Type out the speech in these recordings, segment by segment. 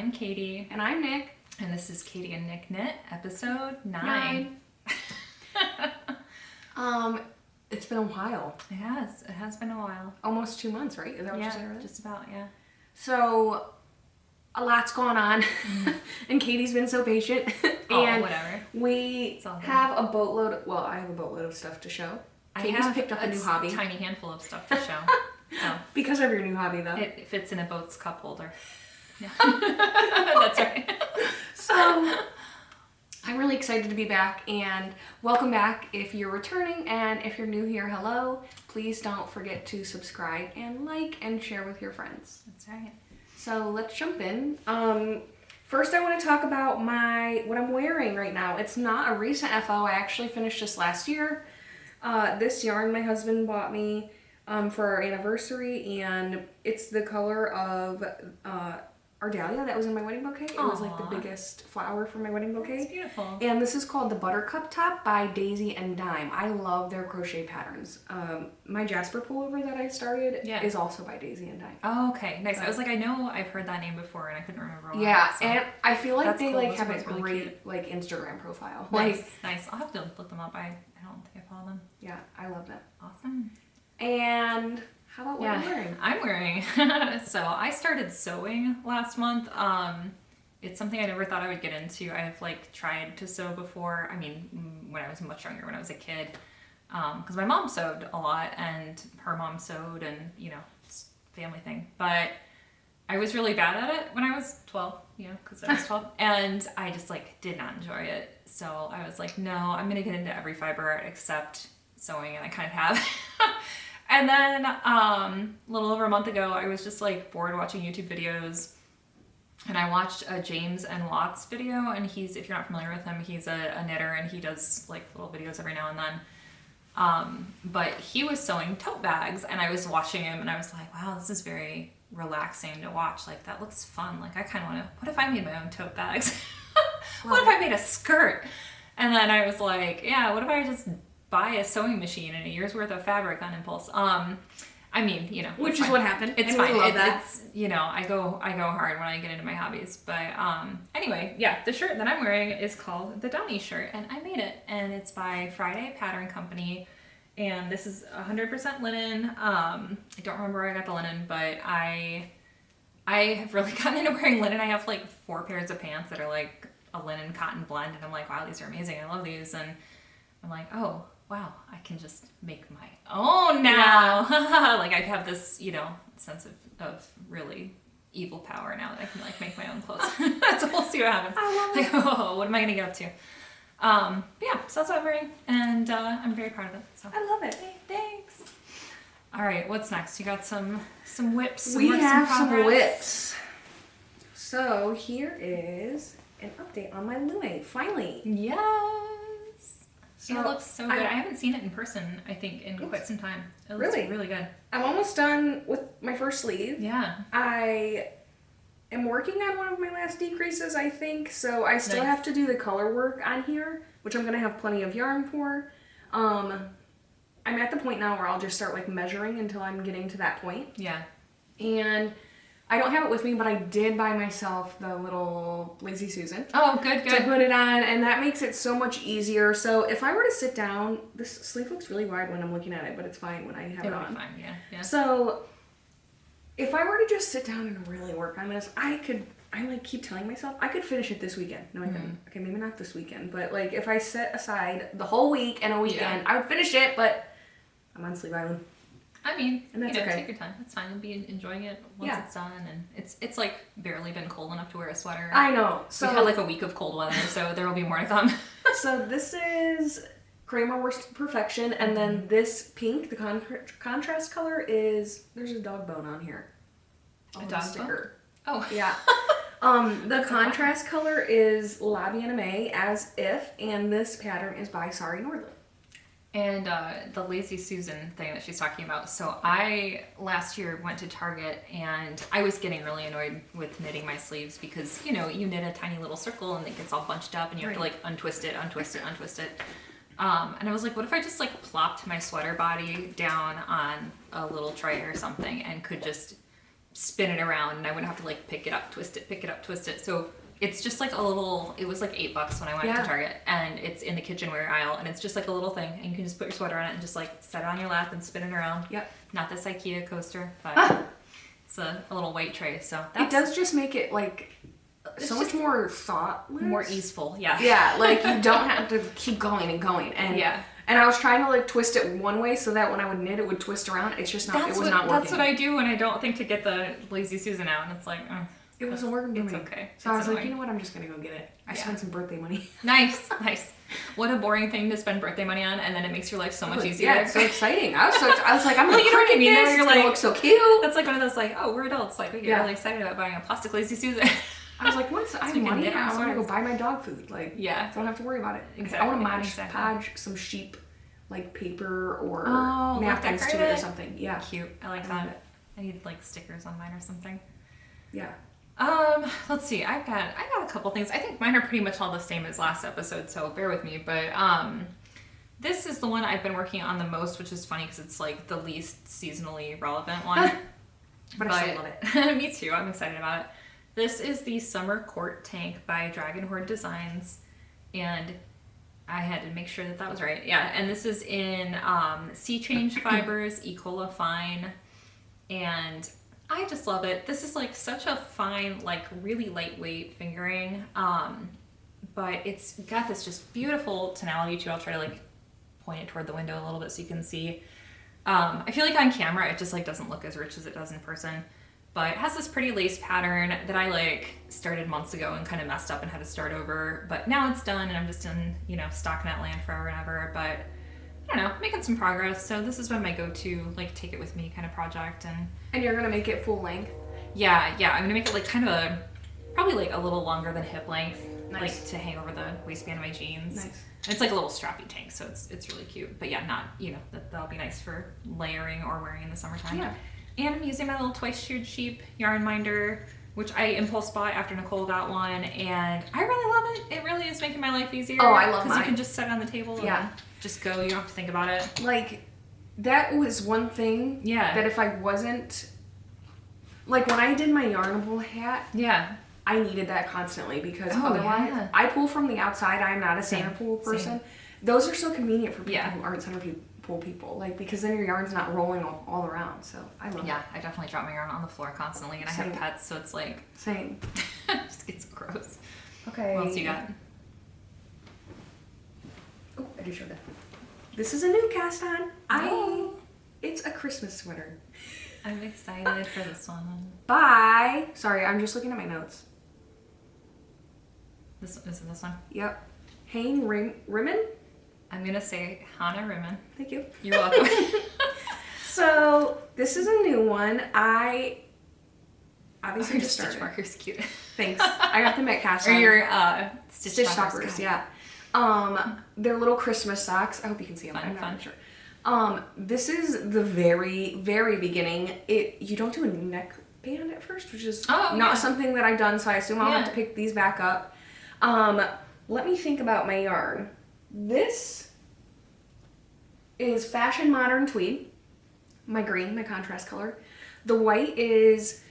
I'm Katie. And I'm Nick. And this is Katie and Nik Knit, episode 9. It's been a while. It has been a while. Almost 2 months, right? Is that what you said earlier? Just about, yeah. So, a lot's gone on. And Katie's been so patient. And whatever. We have a boatload, well, I have a boatload of stuff to show. Katie's picked up a new hobby. Tiny handful of stuff to show. So. Because of your new hobby, though. It fits in a boat's cup holder. Yeah. That's right. So, I'm really excited to be back, and welcome back if you're returning, and if you're new here, hello. Please don't forget to subscribe and like and share with your friends. That's right. So let's jump in. First I want to talk about what I'm wearing right now. It's not a recent FO. I actually finished this last year. This yarn my husband bought me for our anniversary, and it's the color of our dahlia that was in my wedding bouquet. It was like the biggest flower for my wedding bouquet. It's beautiful. And this is called the Buttercup Top by Daisy and Dime. I love their crochet patterns. My Jasper pullover that I started is also by Daisy and Dime. Oh, okay, nice. I was like, I know I've heard that name before, and I couldn't remember why. Yeah, so. and I feel like they cool. have a really great cute. like Instagram profile. Nice. I'll have to look them up. I don't think I follow them. Yeah, I love them. Awesome. And how about what you're wearing? I'm wearing. So I started sewing last month. It's something I never thought I would get into. I've tried to sew before. I mean, when I was much younger, when I was a kid, because my mom sewed a lot and her mom sewed, and it's a family thing. But I was really bad at it when I was 12, because I was 12, and I just did not enjoy it. So I was like, no, I'm gonna get into every fiber art except sewing, and I kind of have. And then a little over a month ago, I was just bored watching YouTube videos, and I watched a James and Watts video, and if you're not familiar with him, he's a knitter, and he does little videos every now and then. But he was sewing tote bags, and I was watching him, and I was like, wow, this is very relaxing to watch. That looks fun. I kind of want to, what if I made my own tote bags? What if I made a skirt? And then I was like, yeah, what if I just buy a sewing machine and a year's worth of fabric on impulse? Which is what happened. It's fine. It's I go hard when I get into my hobbies. But anyway, the shirt that I'm wearing is called the Donnie shirt, and I made it, and it's by Friday Pattern Company, and this is 100% linen. I don't remember where I got the linen, but I have really gotten into wearing linen. I have 4 pairs of pants that are a linen cotton blend, and I'm like, wow, these are amazing. I love these, and I'm like, oh wow, I can just make my own now. I have this, sense of really evil power now that I can make my own clothes. So we'll see what happens. I love it. Oh, what am I gonna get up to? So that's what I'm wearing, and I'm very proud of it. So I love it. Hey, thanks. All right, what's next? You got some whips. We have some whips. So here is an update on my Lune. Finally. Yes. So it looks so good. I haven't seen it in person, I think, in quite some time. It looks really good. I'm almost done with my first sleeve. Yeah. I am working on one of my last decreases, I think, so I still have to do the color work on here, which I'm going to have plenty of yarn for. I'm at the point now where I'll just start measuring until I'm getting to that point. Yeah. And I don't have it with me, but I did buy myself the little Lazy Susan. Oh, good. To put it on, and that makes it so much easier. So if I were to sit down, this sleeve looks really wide when I'm looking at it, but it's fine when I have it on. It'll be fine, yeah. So if I were to just sit down and really work on this, I keep telling myself, I could finish it this weekend. No, I couldn't. Okay, maybe not this weekend, but if I set aside the whole week and a weekend, I would finish it, but I'm on Sleeve Island. I mean, and that's okay. Take your time. It's fine. You'll be enjoying it once it's done, and it's barely been cold enough to wear a sweater. I know. So we've had a week of cold weather, so there will be more to come. So this is Kramer Worsted Perfection, and then this pink, the contrast color is, there's a dog bone on here. A dog sticker. Bone? Oh yeah. The contrast color is La Bien-Aimée, As If, and this pattern is by Sari Nordland. And the Lazy Susan thing that she's talking about. So I last year went to Target, and I was getting really annoyed with knitting my sleeves because you knit a tiny little circle and it gets all bunched up, and you have to untwist it. And I was like, what if I just plopped my sweater body down on a little tray or something and could just spin it around, and I wouldn't have to like pick it up, twist it. So it's just like a little, it was like $8 when I went to Target, and it's in the kitchenware aisle, and it's just like a little thing, and you can just put your sweater on it and just like set it on your lap and spin it around. Yep. Not this IKEA coaster, but it's a little white tray, so it does just make it like so much more thoughtless. More easeful, yeah. Yeah, like you don't have to keep going and going. And and I was trying to like twist it one way so that when I would knit it would twist around. It's just not, it was not working. That's what I do when I don't think to get the Lazy Susan out, and it's like, it wasn't working for me. It's okay. So I was like, you know what, I'm just gonna go get it. I spent some birthday money. Nice. What a boring thing to spend birthday money on, and then it makes your life so much easier. Yeah, it's so exciting. I was like, I'm gonna cricket this. It's You're gonna like, look so cute. That's like one of those like, oh, we're adults. Like we get really excited about buying a plastic Lazy Susan. I was like, once I have money, I want to go buy my dog food. Like, don't have to worry about it. Exactly. I want to podge some sheep, like paper or napkins like to it or something. Yeah, cute. I like that. I need like stickers on mine or something. Yeah. Let's see. I got a couple things. I think mine are pretty much all the same as last episode, so bear with me. But this is the one I've been working on the most, which is funny because it's like the least seasonally relevant one. but I still love it. Me too. I'm excited about it. This is the Summer Court Tank by Dragon Horde Designs, and I had to make sure that was right. Yeah, and this is in Sea Change Fibers, Ecola Fine, and I just love it. This is like such a fine, like really lightweight fingering, but it's got this just beautiful tonality to it. I'll try to like point it toward the window a little bit so you can see. I feel like on camera it just like doesn't look as rich as it does in person. But it has this pretty lace pattern that I like started months ago and kind of messed up and had to start over. But now it's done and I'm just in, stockinette land forever and ever. But I don't know, making some progress. So this has been my go-to, like, take it with me kind of project. And you're going to make it full length? Yeah. I'm going to make it like kind of probably like a little longer than hip length. Nice. Like to hang over the waistband of my jeans. Nice. And it's like a little strappy tank, so it's really cute. But yeah, not, that'll be nice for layering or wearing in the summertime. Yeah. And I'm using my little twice sheared sheep yarn minder, which I impulse bought after Nicole got one, and I really love it. It really is making my life easier. Oh, I love mine. Because you can just set it on the table and just go. You don't have to think about it. Like, that was one thing that if I wasn't... Like, when I did my Yarnable hat, I needed that constantly because otherwise... I pull from the outside. I'm not a center pull person. Those are so convenient for people who aren't center pull people, like, because then your yarn's not rolling all around. So I love it. Yeah, I definitely drop my yarn on the floor constantly, and I have pets, so it's like same. It just gets gross. Okay. What else you got? Oh, I just showed that. This is a new cast on. It's a Christmas sweater. I'm excited for this one. Bye. Sorry, I'm just looking at my notes. This one? Yep. Hang Rimmon? I'm going to say Hannah Rimmon. Thank you. You're welcome. So, this is a new one. I obviously just started. Stitch marker's cute. Thanks. I got them at Cast Or On. your Stitch Stoppers, yeah. They're little Christmas socks. I hope you can see them. I'm not sure. This is the very, very beginning. You don't do a neck band at first, which is not something that I've done, so I assume I'll have to pick these back up. Let me think about my yarn. This is Fashion Modern Tweed. My green, my contrast color. The white is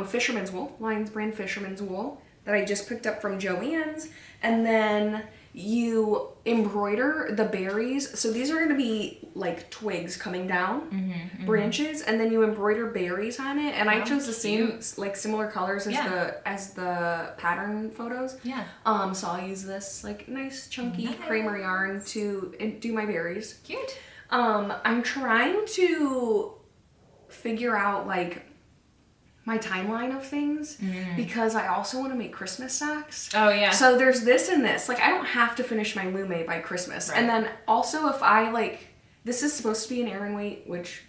Fisherman's Wool, Lions brand Fisherman's Wool, that I just picked up from Joann's. And then you embroider the berries. So these are going to be like twigs coming down, branches, and then you embroider berries on it. And I chose the same, like similar colors as the pattern photos. Yeah. So I'll use this like nice chunky Kramer yarn to do my berries. Cute. I'm trying to figure out like my timeline of things because I also want to make Christmas socks. Oh yeah. So there's this and this. Like I don't have to finish my Lume by Christmas. Right. And then also if I like, this is supposed to be an Aran weight, which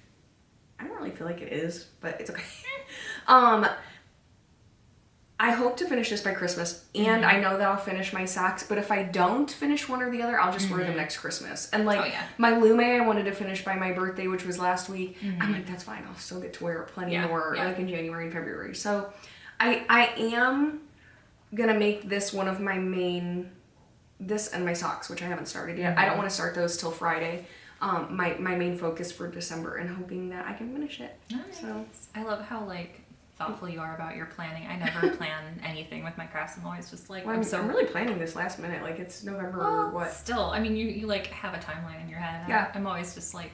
I don't really feel like it is, but it's okay. I hope to finish this by Christmas, and I know that I'll finish my socks, but if I don't finish one or the other, I'll just wear them next Christmas. And like, my Lume I wanted to finish by my birthday, which was last week. I'm like, that's fine, I'll still get to wear it plenty more, like in January and February. So, I am gonna make this one of my main, this and my socks, which I haven't started yet. I don't want to start those till Friday. My main focus for December, and hoping that I can finish it. Nice. So I love how like thoughtful you are about your planning. I never plan anything with my crafts. I'm always just like, Well, I'm really planning this last minute. Like, it's November or what? Still, I mean, you like have a timeline in your head. Yeah. I'm always just like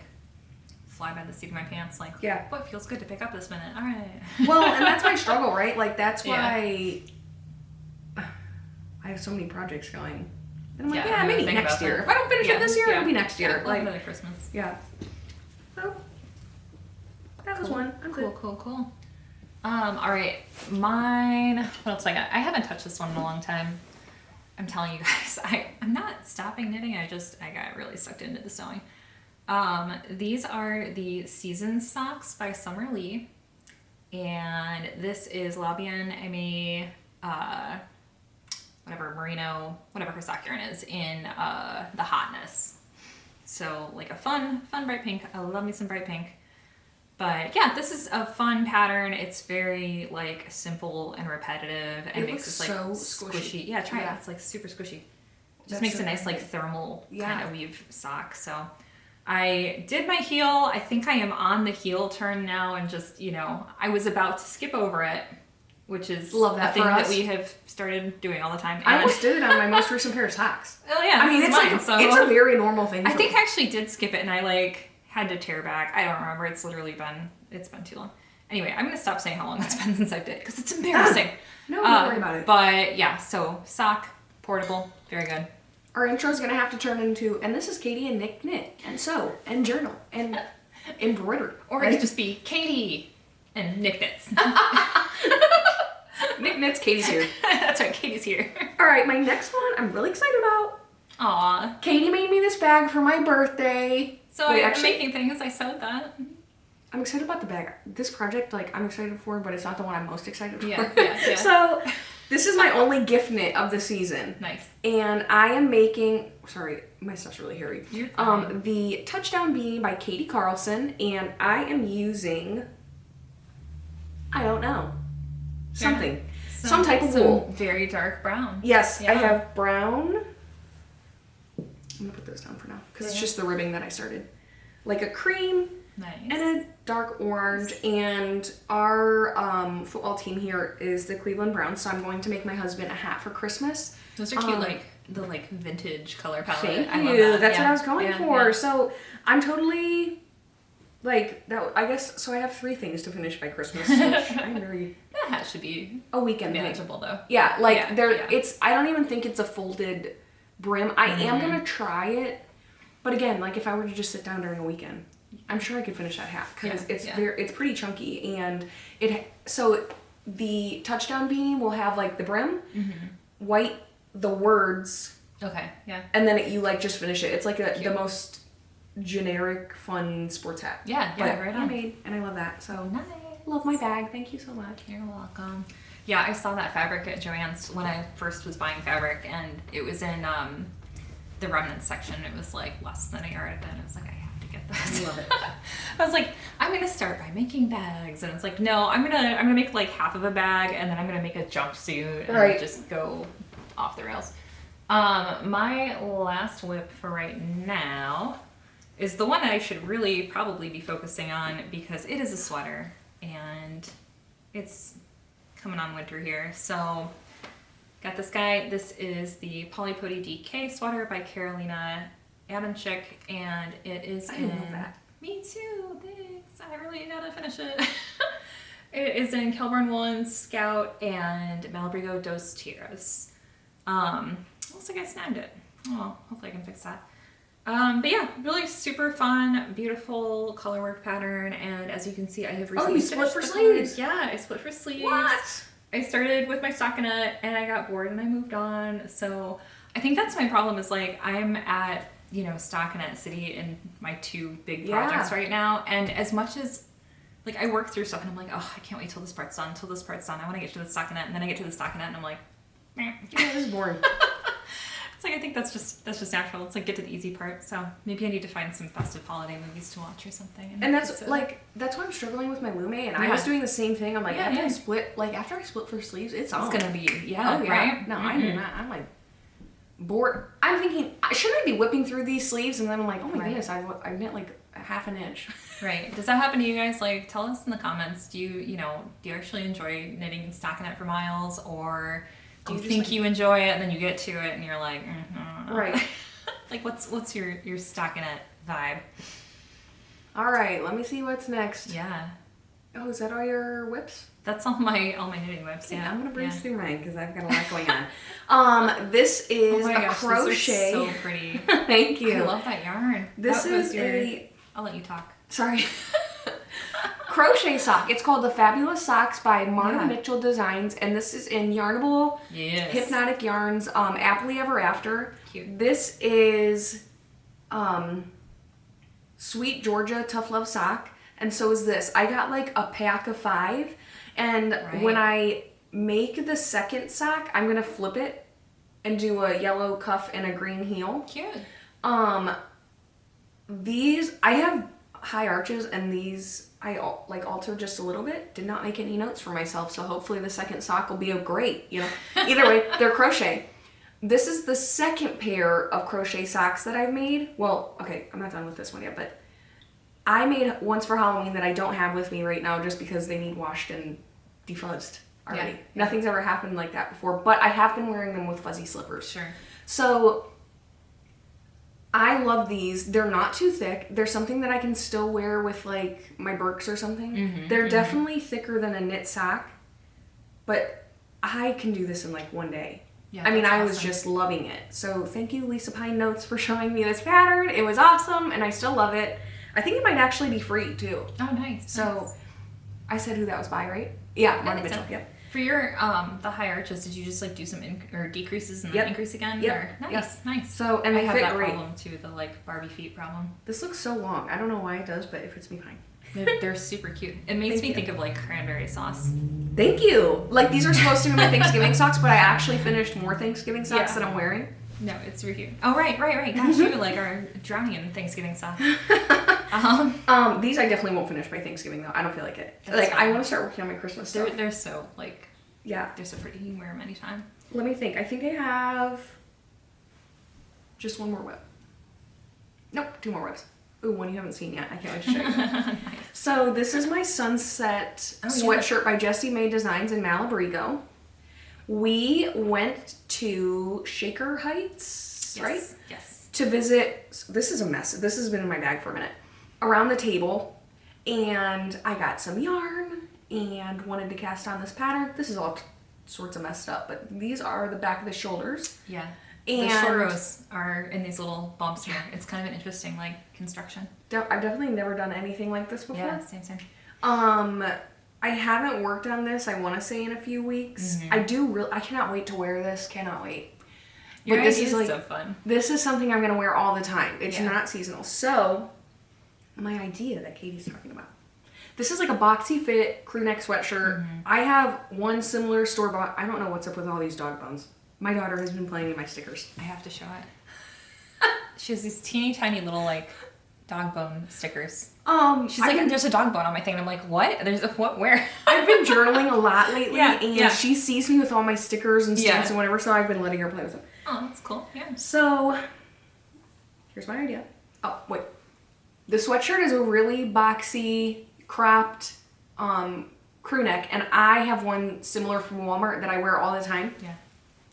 fly by the seat of my pants. Like, yeah, what feels good to pick up this minute? All right. Well, and that's my struggle, right? Like, that's why I have so many projects going. And I'm like, yeah, maybe next year. If I don't finish it this year, it'll be next year. Yeah, like another Christmas. Yeah. So that was one. I'm cool. All right, mine. What else I got? I haven't touched this one in a long time. I'm telling you guys, I'm not stopping knitting. I got really sucked into the sewing. These are the Season Socks by Summer Lee, and this is La Bien Aimée, whatever merino, whatever her sock yarn is in the hotness. So like a fun bright pink. I love me some bright pink. But yeah, this is a fun pattern. It's very like simple and repetitive, and makes this like so squishy. Yeah, try it. It's like super squishy. Just makes a nice like thermal kind of weave sock. So I did my heel. I think I am on the heel turn now, and just, you know, I was about to skip over it, which is a thing that we have started doing all the time. And I almost did it on my most recent pair of socks. Oh yeah, I mean, it's a very normal thing. I think I actually did skip it, and I like had to tear back. I don't remember. It's literally been too long. Anyway, I'm gonna stop saying how long it's been since I did, because it's embarrassing. No, don't worry about it. But yeah, so sock, portable, very good. Our intro is gonna have to turn into, and this is Katie and Nik Knit, and sew, and journal, and embroider. Or it could just be Katie and Nik Knits. Nik Knits, Katie's here. That's right, Katie's here. All right, my next one I'm really excited about. Aw. Katie made me this bag for my birthday. So I'm making things. I sewed that. I'm excited about the bag. This project, like, I'm excited for, but it's not the one I'm most excited for. Yeah. So this is my only gift knit of the season. Nice. And I am making, sorry, my stuff's really hairy. You're fine. The Touchdown Beanie by Katie Carlson, and I am using, I don't know, something. Some type of wool. Very dark brown. Yes, yeah. I have brown. I'm gonna put those down for now, because it's just the ribbing that I started. Like a cream. Nice. And a dark orange, and our football team here is the Cleveland Browns, so I'm going to make my husband a hat for Christmas. Those are cute, like the like vintage color palette. Thank you. That's what I was going for. Yeah. So I'm totally like that. I guess so. I have 3 things to finish by Christmas. Which I'm very. That hat should be a weekend manageable though. Yeah, like it's. I don't even think it's a folded brim. I am gonna try it, but again, like if I were to just sit down during a weekend, I'm sure I could finish that hat, because it's pretty chunky, and so the Touchdown Beanie will have like the brim, white, the words, and then you like just finish it. It's like the most generic fun sports hat. Yeah, right on. I made, and I love that. So nice. Love my bag. Thank you so much. You're welcome. Yeah, I saw that fabric at Joann's when I first was buying fabric, and it was in the remnants section. It was like less than a yard of it. I was like, I have to get this. I love it. I was like, I'm gonna start by making bags, and it's like, no, I'm gonna make like half of a bag, and then I'm gonna make a jumpsuit and just go off the rails. My last whip for right now is the one that I should really probably be focusing on, because it is a sweater and it's coming on winter here. So got this guy. This is the Polypody DK sweater by Carolina Adamczyk, and it is I didn't know that. Me too, thanks. I really gotta finish it. It is in Kelburn Woolen, Scout, and Malabrigo Dos Tiras. Looks like I snagged it. Oh, hopefully I can fix that. But yeah, really super fun, beautiful colorwork pattern, and as you can see, I have recently you split for sleeves. Yeah, I split for sleeves. What? I started with my stockinette, and I got bored, and I moved on. So I think that's my problem, is like I'm at, you know, stockinette city in my 2 big projects right now, and as much as like I work through stuff, and I'm like, oh, I can't wait till this part's done, I want to get to the stockinette, and then I get to the stockinette, and I'm like, meh. Yeah, this is boring. It's like, I think that's just natural. It's like, get to the easy part. So maybe I need to find some festive holiday movies to watch or something. And that's why I'm struggling with my Lume, and I was doing the same thing. I'm like, after I split for sleeves, it's gonna be right? No, I do not. I'm like bored. I'm thinking, shouldn't I be whipping through these sleeves? And then I'm like, oh my goodness, I knit like half an inch. Right. Does that happen to you guys? Like, tell us in the comments. Do you actually enjoy knitting and stockinette for miles, or do you think you enjoy it and then you get to it and you're like, right? Like, what's your stockinette vibe? All right, let me see what's next. Yeah. Oh, is that all your whips? That's all my knitting whips. Okay, Yeah. I'm gonna breeze through mine because I've got a lot going on. This is a crochet. These are so pretty. Thank you. I love that yarn. This is I'll let you talk. Sorry. Crochet sock. It's called the Fabulous Socks by Marna Mitchell Designs, and this is in Yarnable Hypnotic Yarns, Happily Ever After. Cute. This is Sweet Georgia Tough Love Sock, and so is this. I got like a pack of 5, and when I make the second sock, I'm gonna flip it and do a yellow cuff and a green heel. Cute. These, I have high arches, and these I like alter just a little bit. Did not make any notes for myself, so hopefully the second sock will be great. Either way, they're crochet. This is the second pair of crochet socks that I've made. Well, okay, I'm not done with this one yet, but I made ones for Halloween that I don't have with me right now just because they need washed and defuzzed already. Yeah. Nothing's ever happened like that before, but I have been wearing them with fuzzy slippers. Sure. So I love these. They're not too thick. They're something that I can still wear with like my Birks or something. They're definitely thicker than a knit sock, but I can do this in like one day. Yeah, I mean, I was just loving it. So thank you, Lisa Pine Notes, for showing me this pattern. It was awesome, and I still love it. I think it might actually be free too. Oh, nice. So I said who that was by, right? Yeah, Marna Mitchell. Yeah. For your the high arches, did you just like do some decreases and then increase again? Yep. Nice. So and they have fit that great. problem too, the like Barbie feet problem. This looks so long. I don't know why it does, but it fits me fine. They're super cute. It makes me think of like cranberry sauce. Thank you. Like these are supposed to be my Thanksgiving socks, but I actually finished more Thanksgiving socks that I'm wearing. No, it's super cute. Oh right. Gosh, you like are drowning in Thanksgiving socks. These I definitely won't finish by Thanksgiving though. I don't feel like it. That's like fine. I want to start working on my Christmas stuff. They're so like. Yeah. They're so pretty. You can wear them anytime. Let me think. I think I have just one more whip. Nope, 2 more whips. Ooh, one you haven't seen yet. I can't wait to show you. Nice. So this is my sunset sweatshirt by Jessie May Designs in Malabrigo. We went to Shaker Heights, right? Yes. To visit. This is a mess. This has been in my bag for a minute. Around the table, and I got some yarn and wanted to cast on this pattern. This is all sorts of messed up, but these are the back of the shoulders. Yeah. And the short rows are in these little bumps here. It's kind of an interesting like construction. I've definitely never done anything like this before. Yeah, same. I haven't worked on this, I want to say, in a few weeks. I cannot wait to wear this. Cannot wait. Your idea is like, so fun. This is something I'm going to wear all the time. It's not seasonal. So, my idea that Katie's talking about. This is like a boxy fit crew neck sweatshirt. I have one similar store-bought. I don't know what's up with all these dog bones. My daughter has been playing in my stickers. I have to show it. She has these teeny tiny little like dog bone stickers. She's like, there's a dog bone on my thing. And I'm like, what? There's a what? Where? I've been journaling a lot lately, and she sees me with all my stickers and stamps and whatever, so I've been letting her play with them. Oh, that's cool. Yeah. So, here's my idea. Oh, wait. The sweatshirt is a really boxy, cropped crew neck, and I have one similar from Walmart that I wear all the time. Yeah.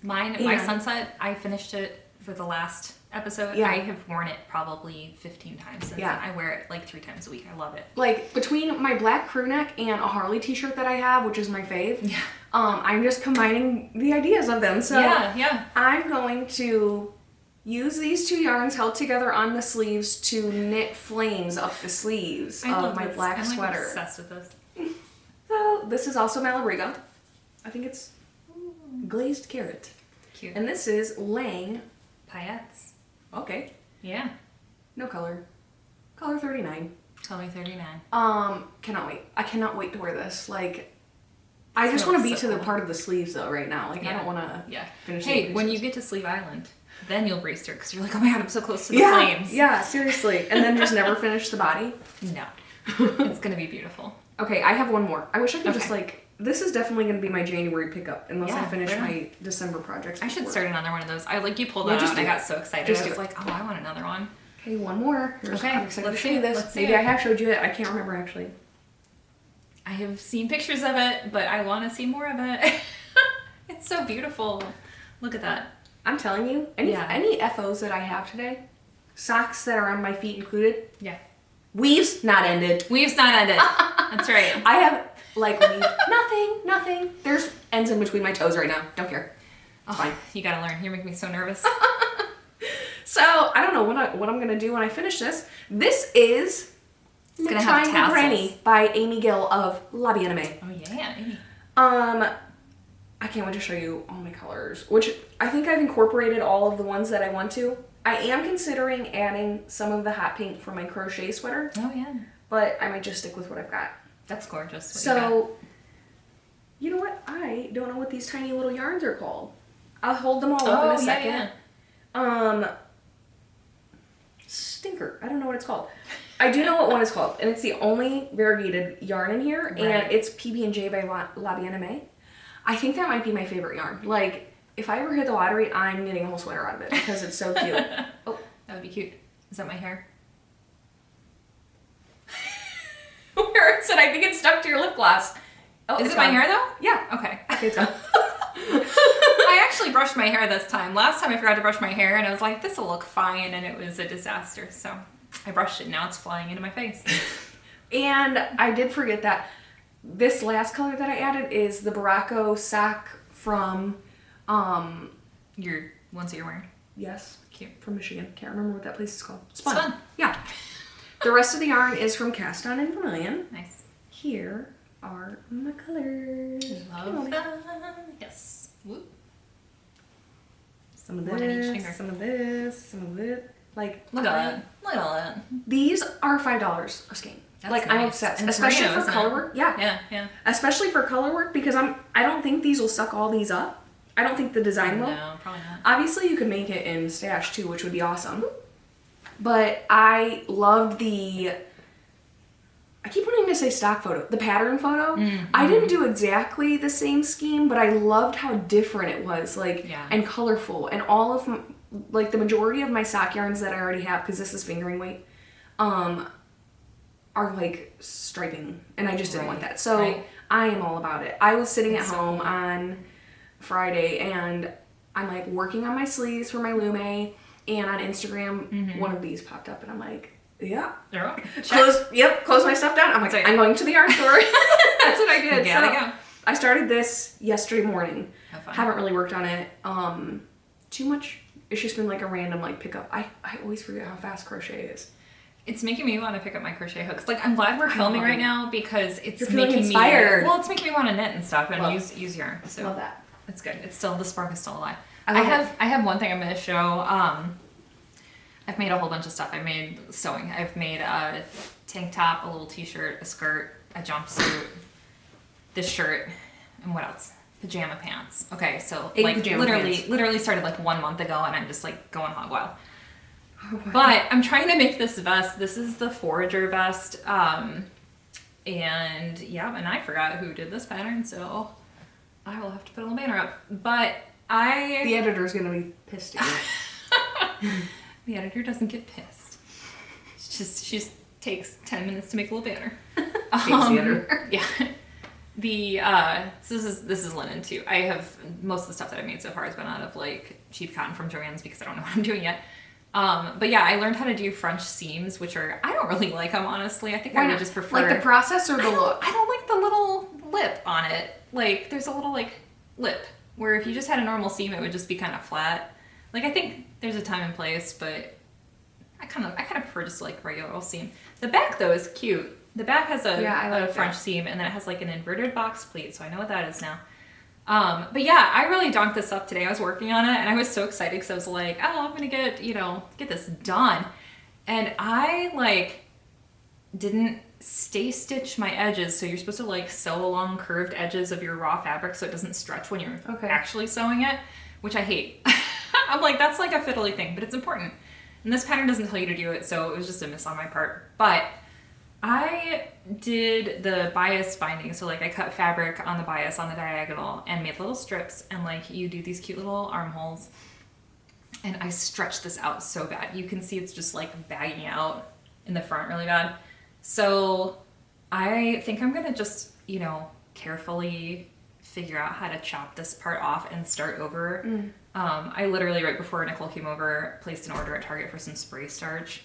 My sunset, I finished it for the last episode. I have worn it probably 15 times since then. I wear it like 3 times a week. I love it. Like between my black crew neck and a Harley t-shirt that I have, which is my fave, I'm just combining the ideas of them. So I'm going to use these 2 yarns held together on the sleeves to knit flames up the sleeves of my black sweater. I'm obsessed with this. So this is also Malabrigo. I think it's glazed carrot. Cute. And this is Lang Paillettes. Okay. Yeah. No color. Color 39. Color 39. Cannot wait. I cannot wait to wear this. Like, I just want to be to the part of the sleeves though right now. Like, I don't want to finish it. Hey, when you get to Sleeve Island, then you'll brace through because you're like, oh my god, I'm so close to the flames. Yeah, seriously. And then just never finish the body. No. It's going to be beautiful. Okay, I have one more. I wish I could just like, this is definitely going to be my January pickup unless I finish my December projects. I should start another one of those. You pulled that out and I got so excited. I was like, oh, I want another one. Okay, one more. Okay, I'm excited to let's show see you it. this. Let's see Maybe it. I have showed you it. I can't remember actually. I have seen pictures of it, but I want to see more of it. It's so beautiful. Look at that. I'm telling you, any FOs that I have today, socks that are on my feet included, Yeah. weaves not ended. Weave's not ended. That's right. I have like weave, nothing. There's ends in between my toes right now. Don't care. It's fine. You gotta learn. You're making me so nervous. So I don't know what I'm gonna do when I finish this. This is It's gonna have Triangle tassels. Granny by Amy Gill of La Bien Aimée. Oh yeah. Amy. I can't wait to show you all my colors, which I think I've incorporated all of the ones that I want to. I am considering adding some of the hot pink for my crochet sweater, Oh yeah. but I might just stick with what I've got. That's gorgeous. What you got. So, you know what? I don't know what these tiny little yarns are called. I'll hold them all up in a second. Yeah. Stinker. I don't know what it's called. I do know what one is called, and it's the only variegated yarn in here, Right. and it's PB&J by La Bien Aimée. I think that might be my favorite yarn. Like, if I ever hit the lottery, I'm getting a whole sweater out of it because it's so cute. Oh, That would be cute. Is that my hair? where is it? I think it's stuck to your lip gloss. Oh, Is it's it my gone. hair though? Yeah. Okay. Okay, it's gone. I actually brushed my hair this time. Last time I forgot to brush my hair and I was like, this will look fine, and it was a disaster. So I brushed it. Now it's flying into my face. And I did forget that this last color that I added is the Baracco sock from, Your ones that you're wearing. yes, Cute. from Michigan. Can't remember what that place is called. Spun. Yeah. The rest of the yarn is from Cast On in Vermilion. Nice. Here are my colors. Love them. Yes. Whoop. Some of One in each this, finger. some of this, some of it. Like, Look at that. Look at all that. these are $5 a skein. That's Like, I'm nice. obsessed. And it's Especially merino, for isn't color it? work. Yeah. Yeah, yeah. Especially for color work because I don't think these will suck all these up. I don't think the design will. No, probably not. Obviously, you could make it in stash too, which would be awesome. But I loved I keep wanting to say stock photo, the pattern photo. I didn't do exactly the same scheme, but I loved how different it was, like, Yeah. and colorful. And all of, like, the majority of my sock yarns that I already have, because this is fingering weight, are like striping, and I just didn't want that. So Right. I am all about it. I was sitting That's at so home cool. on Friday, and I'm like working on my sleeves for my Lume, and on Instagram, one of these popped up, and I'm like, yeah. They're okay. Close my stuff down. I'm like, That's right. I'm going to the yarn store. That's what I did. Gotta So go. I started this yesterday morning. Have fun. Haven't really worked on it too much. It's just been like a random like pickup. I always forget how fast crochet is. It's making me want to pick up my crochet hooks. Like, I'm glad we're filming right now because it's You're feeling making inspired. me. Well, it's making me want to knit and stuff and Love. use yarn. So Love that. it's good. It's still, the spark is still alive. I I love have one thing I'm going to show. I've made a whole bunch of stuff. I made sewing. I've made a tank top, a little t-shirt, a skirt, a jumpsuit, this shirt, and what else? Pajama pants. Okay, so 8 like pajama pants. literally started like 1 month ago, and I'm just like going hog wild. Oh, wow. But I'm trying to make this vest. This is the Forager vest. And yeah, and I forgot who did this pattern, so I will have to put a little banner up. But The editor's gonna be pissed at you. the editor doesn't get pissed. She just takes 10 minutes to make a little banner. Hates the editor. Yeah. So this is linen too. I have most of the stuff that I've made so far has been out of like cheap cotton from Joann's because I don't know what I'm doing yet. But yeah, I learned how to do French seams, which are, I don't really like them, honestly. I think I would just prefer... Like the process or the look? I don't like the little lip on it. Like, there's a little, like, lip, where if you just had a normal seam, it would just be kind of flat. Like, I think there's a time and place, but I kind of prefer just, like, regular old seam. The back, though, is cute. The back has a like French that. seam, and then it has, like, an inverted box pleat, so I know what that is now. But yeah, I really donked this up today. I was working on it and I was so excited because I was like, oh, I'm gonna get this done. And I like didn't stay stitch my edges. So you're supposed to like sew along curved edges of your raw fabric so it doesn't stretch when you're actually sewing it, which I hate. I'm like, that's like a fiddly thing, but it's important. And this pattern doesn't tell you to do it, so it was just a miss on my part. But I did the bias binding, so like I cut fabric on the bias on the diagonal and made little strips, and like you do these cute little armholes, and I stretched this out so bad. You can see it's just like bagging out in the front really bad. So I think I'm gonna just, carefully figure out how to chop this part off and start over. I literally, right before Nicole came over, placed an order at Target for some spray starch.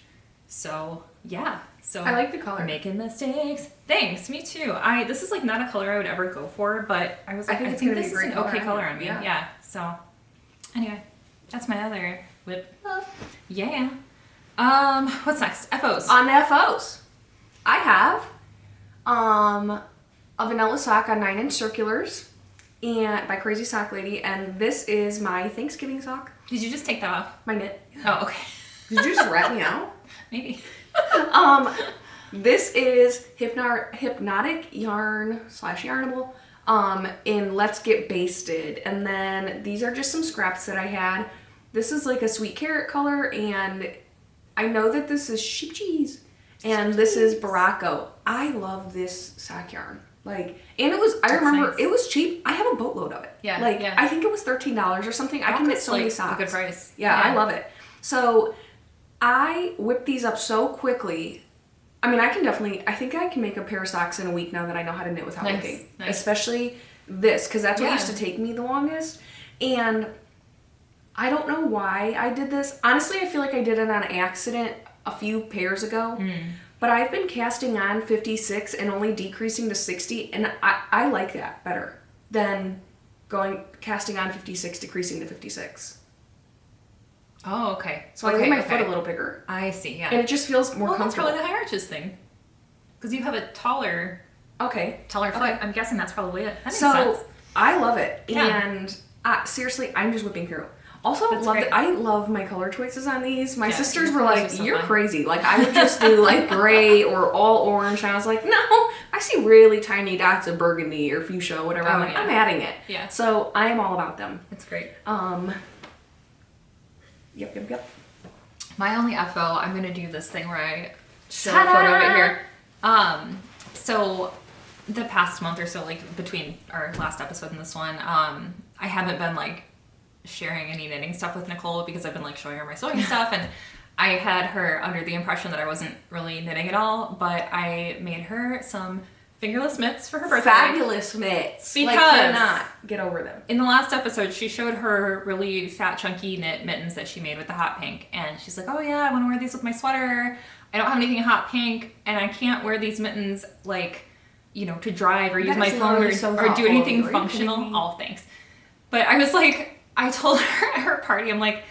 So yeah, I like the color. Making mistakes. Thanks, me too. This is like not a color I would ever go for, but I was like, I think this is an okay color on me. Yeah. So anyway, that's my other whip love. Yeah. What's next? FOs. On FOs, I have a vanilla sock on 9-inch circulars, and by Crazy Sock Lady, and this is my Thanksgiving sock. Did you just take that off? My knit. Oh, okay. Did you just rat me out? Maybe. This is hypnotic yarn / yarnable in Let's Get Basted, and then these are just some scraps that I had. This is like a sweet carrot color, and I know that this is sheep cheese, and this is Baracco. I love this sock yarn. And I remember nice. It was cheap. I have a boatload of it. Yeah. I think it was $13 or something. I can knit so many socks. A good price. Yeah, I love it. So I whipped these up so quickly. I mean, I think I can make a pair of socks in a week now that I know how to knit without looking. Nice. Especially this, because that's what used to take me the longest. And I don't know why I did this. Honestly, I feel like I did it on accident a few pairs ago. But I've been casting on 56 and only decreasing to 60, and I like that better than casting on 56, decreasing to 56. Oh, okay. So I made my foot a little bigger. I see, yeah. And it just feels more comfortable. That's probably the high arches thing. Because you have a taller foot. Okay. I'm guessing that's probably it. That makes sense. I love it. Yeah. And seriously, I'm just whipping through. Also, I love my color choices on these. My sisters were like, you're crazy. I would just do gray or all orange. And I was like, no, I see really tiny dots of burgundy or fuchsia, whatever. I'm adding it. Yeah. So I am all about them. It's great. Yep. My only FO, I'm going to do this thing where I show a photo of it here. So the past month or so, between our last episode and this one, I haven't been sharing any knitting stuff with Nicole because I've been showing her my sewing stuff, and I had her under the impression that I wasn't really knitting at all, but I made her some fingerless mitts for her birthday. Fabulous mitts. Because cannot get over them. In the last episode, she showed her really fat, chunky knit mittens that she made with the hot pink, and she's like, oh yeah, I want to wear these with my sweater. I don't have anything in hot pink, and I can't wear these mittens to drive or use my phone or do anything functional. Oh, thanks. But I was I told her at her party, I'm like,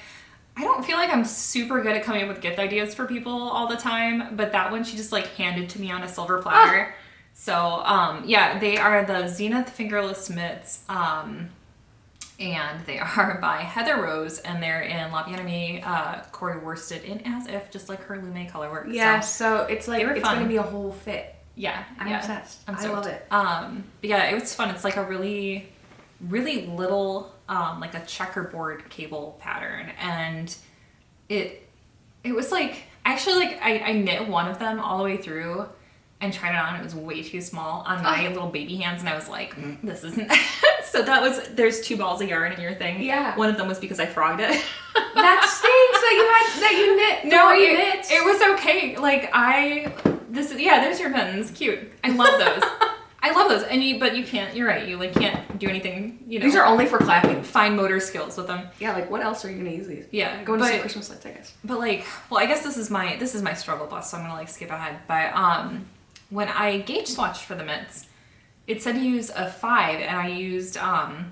I don't feel like I'm super good at coming up with gift ideas for people all the time, but that one she just handed to me on a silver platter. So, they are the Zenith Fingerless Mitts, and they are by Heather Rose, and they're in La Bien-Aimée, Corey worsted in As If, just like her Lume colorwork. Yeah, so it's it's going to be a whole fit. Yeah. I'm obsessed. I love it. But yeah, it was fun. It's a really, really little, a checkerboard cable pattern, and it was actually I knit one of them all the way through and tried it on. It was way too small on my little baby hands, and I was like, this isn't. So there's 2 balls of yarn in your thing. Yeah. One of them was because I frogged it. That stinks that you knit. No, it was okay. There's your mittens. Cute. I love those. I love those. But you can't, you're right, you can't do anything, These are only for clapping. Fine motor skills with them. Yeah, what else are you going to use these? Yeah. Going to see Christmas lights, I guess. But I guess this is my struggle bus, so I'm going to skip ahead. But when I gauge swatched for the mitts, it said to use a 5, and I used, I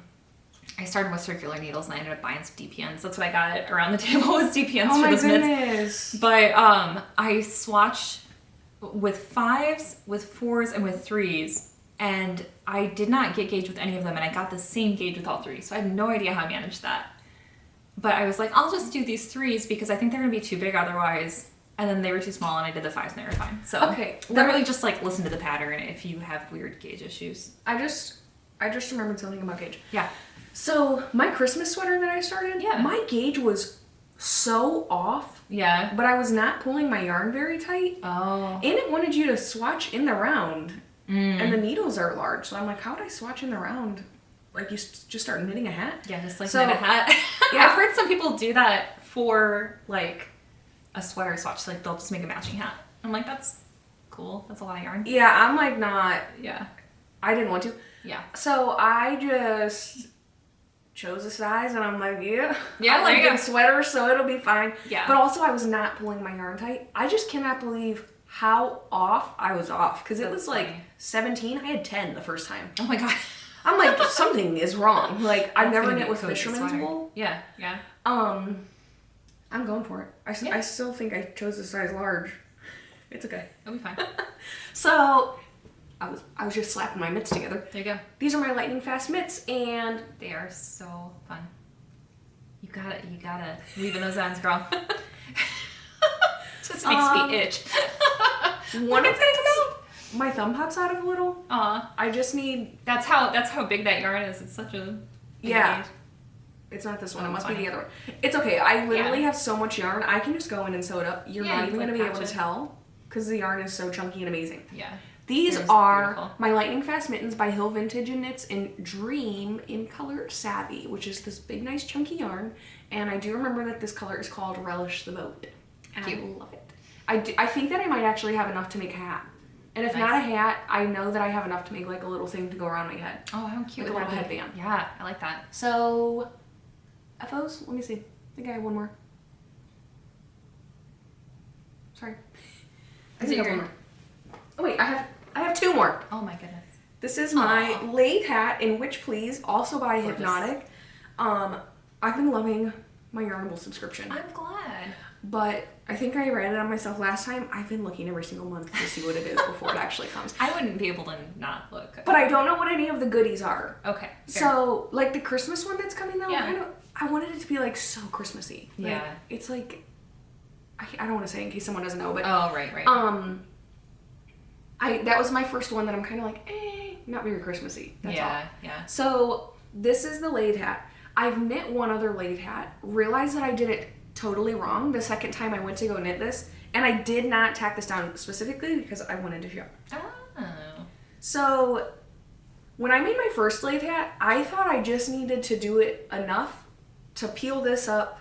started with circular needles, and I ended up buying some DPNs. That's what I got around the table was DPNs for those mitts. But I swatched with 5s, with 4s, and with 3s. And I did not get gauge with any of them, and I got the same gauge with all 3. So I had no idea how I managed that. But I was like, I'll just do these 3s because I think they're going to be too big otherwise. And then they were too small, and I did the 5s, and they were fine. So literally just listen to the pattern if you have weird gauge issues. I just remembered something about gauge. Yeah. So my Christmas sweater that I started, my gauge was so off. Yeah. But I was not pulling my yarn very tight. Oh. And it wanted you to swatch in the round. And the needles are large, so I'm like, how would I swatch in the round? You just start knitting a hat? Yeah, just knit a hat. Yeah. I've heard some people do that for like a sweater swatch. So, like they'll just make a matching hat. I'm like, that's cool. That's a lot of yarn. Yeah, I'm like not. Yeah. I didn't want to. Yeah. So I just chose a size and I'm like, yeah. Yeah, I like there you big sweaters, so it'll be fine. Yeah. But also I was not pulling my yarn tight. I just cannot believe how off I was off. Because it was like 17. I had 10 the first time. Oh my god. I'm like, something is wrong. Like, I've That's never gonna knit be a with cozy fisherman's sweater. wool. Yeah, yeah. I'm going for it. Yeah. I still think I chose a size large. It's okay. It'll be fine. So I was just slapping my mitts together. There you go. These are my lightning fast mitts, and They are so fun. You gotta leave in those ends, girl. Just makes me itch. one of these, my thumb pops out of a little. I just need. That's how big that yarn is. It's such a big Yeah. gauge. It's not this one. Oh, It must funny. be the other one. It's okay. I literally Yeah. have so much yarn. I can just go in and sew it up. You're Yeah, not even like going to be able patch to it. tell because the yarn is so chunky and amazing. Yeah. These It is are beautiful. my Lightning Fast Mittens by Hill Vintage and Knits in Dream in color Savvy, which is this big, nice, chunky yarn. And I do remember that this color is called Relish the Boat. And I love it. I think that I might actually have enough to make a hat. And if not a hat, I know that I have enough to make like a little thing to go around my head. Oh, how cute. Like a would little that be? headband. Yeah, I like that. So, FOs? Let me see. I think I have one more. Sorry. I Is think it I have your- one more. Oh wait, I have two more. Oh my goodness. This is my Aw. laid hat in Witch Please, also by Gorgeous. Hypnotic. I've been loving my Yarnable subscription, I'm glad. but I think I ran it on myself last time. I've been looking every single month to see what it is before it actually comes. I wouldn't be able to not look. But I don't know what any of the goodies are. Okay. fair. So, like the Christmas one that's coming though, Yeah. I wanted it to be like so Christmassy. Like, Yeah. it's like, I don't want to say in case someone doesn't know, but Oh, right. that was my first one that I'm kind of like, not very Christmassy. That's all. Yeah. So this is the laid hat. I've knit one other laid hat, realized that I did it totally wrong the second time I went to go knit this, and I did not tack this down specifically because I wanted to show. Oh. So when I made my first laid hat, I thought I just needed to do it enough to peel this up.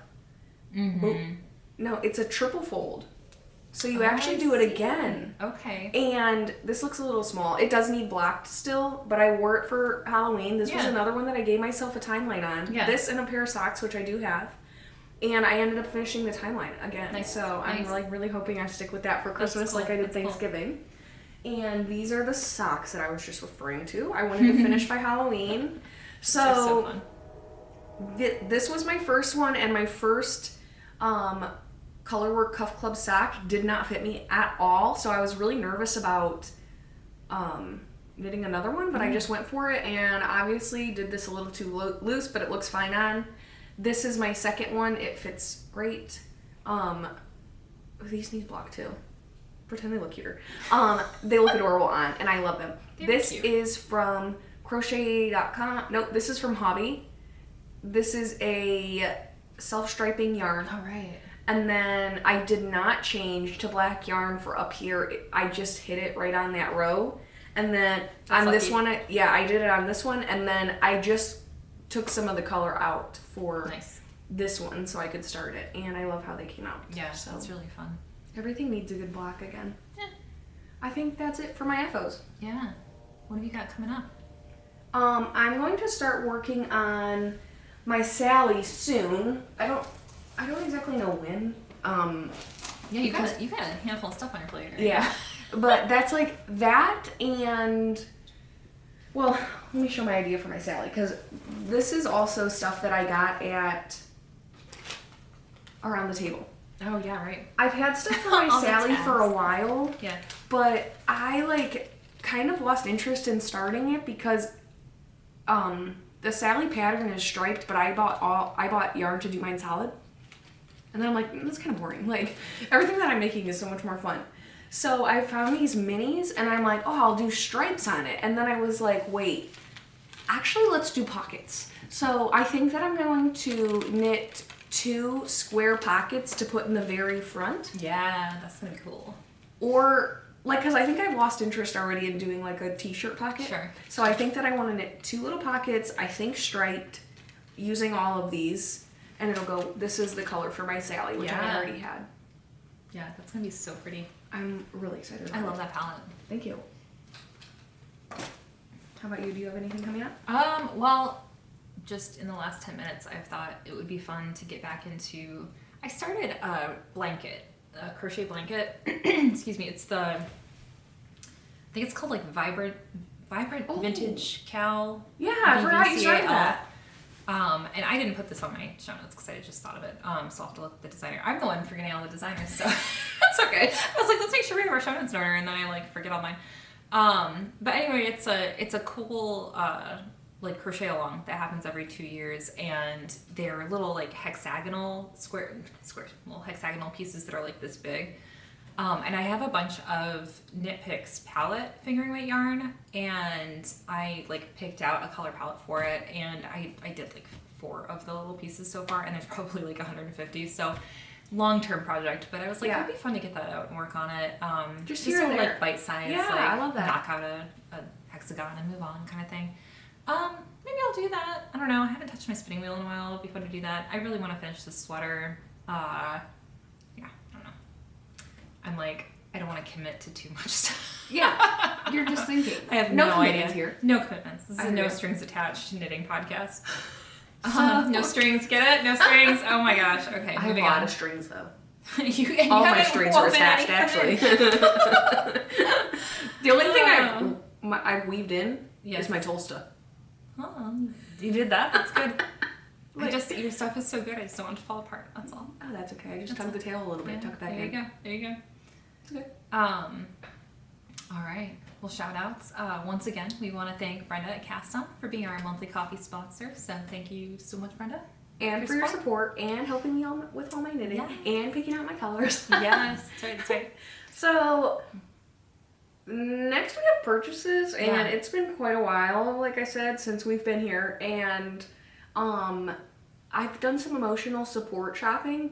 Mm-hmm. Oh, no, it's a triple fold. So you Oh, actually I do it see. again. Okay. And this looks a little small. It does need blocked still, but I wore it for Halloween. This was Yeah. another one that I gave myself a timeline on. Yeah. This and a pair of socks, which I do have. And I ended up finishing the timeline again. Nice. So I'm Nice. like really hoping I stick with that for Christmas cool. like I did That's cool. Thanksgiving. And these are the socks that I was just referring to. I wanted to finish by Halloween. They're so fun. This was my first one, and my first colorwork cuff club sock did not fit me at all, so I was really nervous about knitting another one, but I just went for it, and obviously did this a little too loose, but it looks fine on. This is my second one. It fits great. These need block too. Pretend they look cuter. They look adorable on, and I love them. They're This cute. is from crochet.com. Nope, this is from Hobby. This is a self-striping yarn. All right. And then I did not change to black yarn for up here. I just hit it right on that row. And then That's on this lucky. one, I did it on this one. And then I just took some of the color out for Nice. this one so I could start it. And I love how they came out. Yeah, So that's really fun. everything needs a good block again. Yeah. I think that's it for my FOs. Yeah. What have you got coming up? I'm going to start working on my Sally soon. I don't exactly know when. Yeah, you because- got a handful of stuff on your plate, right? Yeah. But that's like that, and well, let me show my idea for my Sally, because this is also stuff that I got at Around the Table. Oh yeah, right. I've had stuff for my All the Sally for a tabs. while, Yeah. but I like kind of lost interest in starting it because the Sally pattern is striped, but I bought yarn to do mine solid. And then I'm like, that's kind of boring. Like, everything that I'm making is so much more fun. So I found these minis, and I'm like, oh, I'll do stripes on it. And then I was like, wait, actually, let's do pockets. So I think that I'm going to knit 2 square pockets to put in the very front. Yeah, that's gonna be cool. Or, like, because I think I've lost interest already in doing, like, a t-shirt pocket. Sure. So I think that I want to knit 2 little pockets, I think striped, using all of these. and it'll go, this is the color for my Sally, which I already had. Yeah, that's gonna be so pretty. I'm really excited about I love that palette. Thank you. How about you? Do you have anything coming up? Well, just in the last 10 minutes, I've thought it would be fun to get back into, I started a blanket, a crochet blanket. Excuse me. It's I think it's called like Vibrant Vintage Cow. Yeah, I forgot you started VVCAL. that. And I didn't put this on my show notes because I just thought of it. So I'll have to look at the designer. I'm the one forgetting all the designers, so that's okay. I was like, let's make sure we have our show notes in order, and then I like forget all mine. But anyway, it's a cool like crochet along that happens every 2 years, and they're little like hexagonal little hexagonal pieces that are like this big. And I have a bunch of Knit Picks palette fingering weight yarn, and I like picked out a color palette for it, and I did like 4 of the little pieces so far, and there's probably like 150, so long-term project, but I was like, it'd be fun to get that out and work on it. Just so here and there. like bite-size, Yeah, like I love that. knock out a hexagon and move on kind of thing. Maybe I'll do that. I don't know. I haven't touched my spinning wheel in a while. It'll be fun to do that. I really want to finish this sweater. Yeah, I don't know. I'm like, I don't want to commit to too much stuff. Yeah, you're just thinking. I have no no idea. commitments here. No commitments. This is I a no agree. strings attached knitting podcast. So- No strings, get it? No strings. Oh my gosh. Okay, I have a moving lot on. of strings though. you All my haven't strings are woven attached, anything. actually. The only thing Oh. I've weaved in Yes. is my Tolsta. Oh, you did that. That's good. Your stuff is so good. I just don't want it to fall apart. That's all. Oh, that's okay. I just tugged the tail a little bit, tuck it back there in. you go. There you go. It's okay. All right. Well, shout outs. Once again, we want to thank Brenda at Cast On for being our monthly coffee sponsor. So thank you so much, Brenda. And for your support and helping me with all my knitting and picking out my colors. Yes, that's right. That's right. So next we have purchases, and it's been quite a while, like I said, since we've been here, and I've done some emotional support shopping,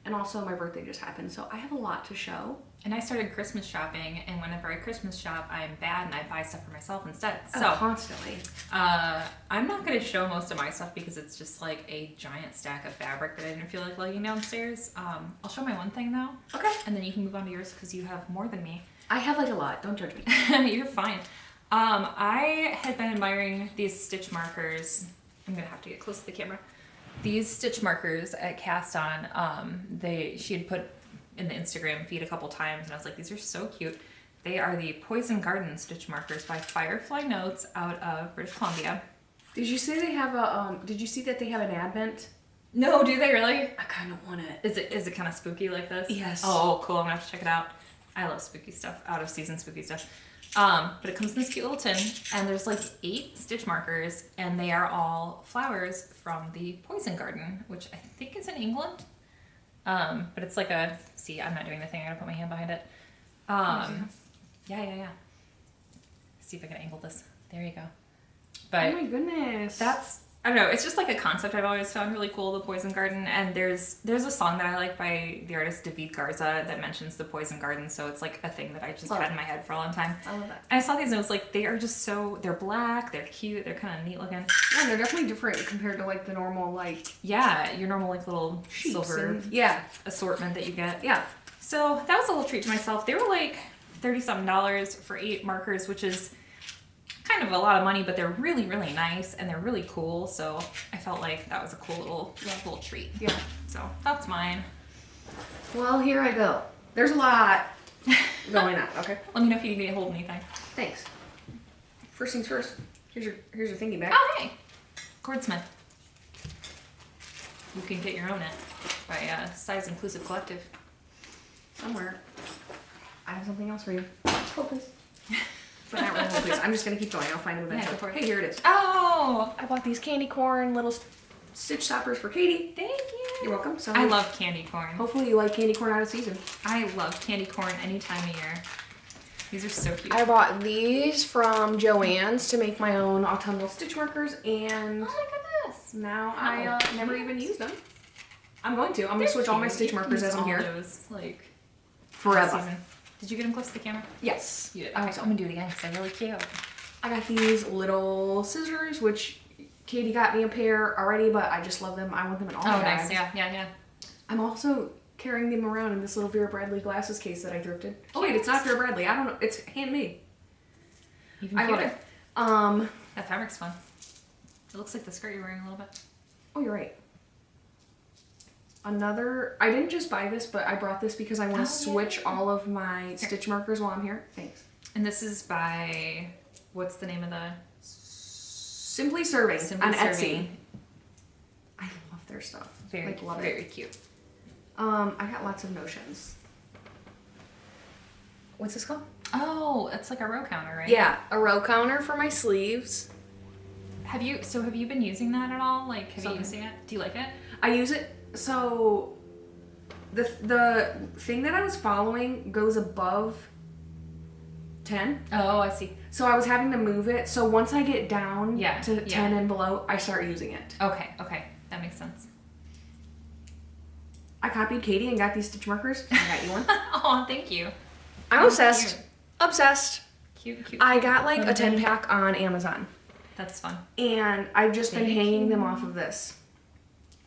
and also my birthday just happened, so I have a lot to show. And I started Christmas shopping, and whenever I Christmas shop, I'm bad and I buy stuff for myself instead. So Constantly. I'm not going to show most of my stuff because it's just like a giant stack of fabric that I didn't feel like lugging downstairs. I'll show my one thing though. Okay. And then you can move on to yours because you have more than me. I have like a lot. Don't judge me. You're fine. I had been admiring these stitch markers. I'm going to have to get close to the camera. These stitch markers at Cast On, she had put in the Instagram feed a couple times, and I was like, these are so cute. They are the Poison Garden stitch markers by Firefly Notes out of British Columbia. Did you say they have a, did you see that they have an advent? No, do they really? I kind of want it. Is it kind of spooky like this? Yes. Oh, cool. I'm gonna have to check it out. I love spooky stuff, out of season spooky stuff. But it comes in this cute little tin, and there's like 8 stitch markers, and they are all flowers from the Poison Garden, which I think is in England. But it's like see, I'm not doing the thing. I gotta put my hand behind it. Yeah. See if I can angle this. There you go. But oh my goodness. I don't know, it's just like a concept I've always found really cool, the Poison Garden, and there's a song that I like by the artist David Garza that mentions the Poison Garden, so it's like a thing that I just had in my head for a long time. I love that. And I saw these and it was like, they are just they're black, they're cute, they're kind of neat looking. Yeah, they're definitely different compared to like the normal like Yeah, your normal like little sheets silver and, assortment that you get. Yeah. So that was a little treat to myself. They were like $30-something for 8 markers, which is kind of a lot of money, but they're really, really nice and they're really cool. So I felt like that was a cool little treat. Yeah. So that's mine. Well, here I go. There's a lot going on. Okay. Let me know if you need me to hold anything. Thanks. First things first. Here's your thingy bag. Oh, hey. Cordsmith. You can get your own at by Size Inclusive Collective. Somewhere. I have something else for you. Hold please. But not really hold please. I'm just gonna keep going. I'll find them eventually. Yeah, go for it. Hey, here it is. Oh, I bought these candy corn little stitch stoppers for Katie. thank you. You're welcome. So I love candy corn. hopefully you like candy corn out of season. I love candy corn any time of year. These are so cute. I bought these from Joann's to make my own autumnal stitch markers, and Oh, look at this. now I never even used them. I'm going to. I'm They're gonna switch all my cute. stitch You can markers use as I'm all here. Those, like, Forever. season. Did you get them close to the camera? Yes. You did. Okay, so I'm gonna do it again because they're really cute. I got these little scissors, which Katie got me a pair already, but I just love them. I want them in all my bags. Nice. Yeah. I'm also carrying them around in this little Vera Bradley glasses case that I thrifted. Oh wait, it's not Vera Bradley. I don't know. It's handmade. Even I love cuter. it. That fabric's fun. It looks like the skirt you're wearing a little bit. Oh, you're right. I didn't just buy this, but I brought this because I want to switch all of my stitch markers while I'm here. Thanks. And this is by, what's the name of the? Simply Serving on Etsy. I love their stuff. Very cute. I got lots of notions. What's this called? Oh, it's like a row counter, right? Yeah, a row counter for my sleeves. Have you been using that at all? Like, have you used it? Do you like it? I use it. So the thing that I was following goes above 10. Oh, I see. So I was having to move it. So once I get down to 10 yeah. and below, I start using it. Okay. That makes sense. I copied Katie and got these stitch markers. I got you one. Oh, thank you. I'm obsessed. Cute. Obsessed. Cute. I got like a 10 pack on Amazon. That's fun. And I've just been hanging them off of this.